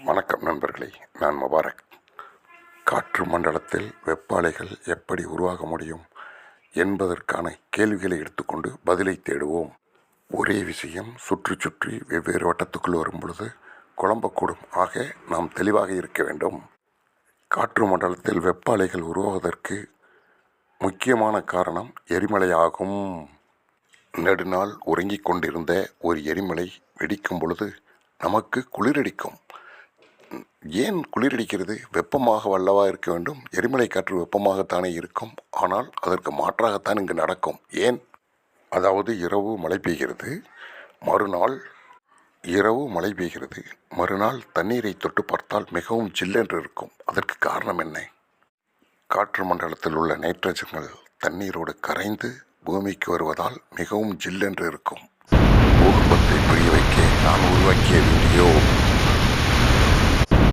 வணக்கம் நண்பர்களே, நான் முபாரக். காற்று மண்டலத்தில் வெப்ப அலைகள் எப்படி உருவாக முடியும் என்பதற்கான கேள்விகளை எடுத்துக்கொண்டு பதிலை தேடுவோம். ஒரே விஷயம் சுற்றி சுற்றி வெவ்வேறு வட்டத்துக்குள் வரும் பொழுது குழம்பக்கூடும். ஆக நாம் தெளிவாக இருக்க வேண்டும். காற்று மண்டலத்தில் வெப்ப அலைகள் உருவாவதற்கு முக்கியமான காரணம் எரிமலை ஆகும். நெடுநாள் உறங்கிக் கொண்டிருந்த ஒரு எரிமலை வெடிக்கும் பொழுது நமக்கு குளிரடிக்கும். ஏன் குளிரடிக்கிறது? வெப்பமாக வல்லவா இருக்க வேண்டும். எரிமலை காற்று வெப்பமாகத்தானே இருக்கும். ஆனால் அதற்கு மாற்றாகத்தான் இங்கு நடக்கும். ஏன்? அதாவது இரவு மழை பெய்கிறது, மறுநாள் தண்ணீரை தொட்டு பார்த்தால் மிகவும் ஜில்லென்று இருக்கும். அதற்கு காரணம் என்ன? காற்று மண்டலத்தில் உள்ள நைட்ரஜன்கள் தண்ணீரோடு கரைந்து பூமிக்கு வருவதால் மிகவும் ஜில்லென்று இருக்கும். பூகம்பத்தை புரிய வைக்க நான் உருவாக்கிய வீடியோ.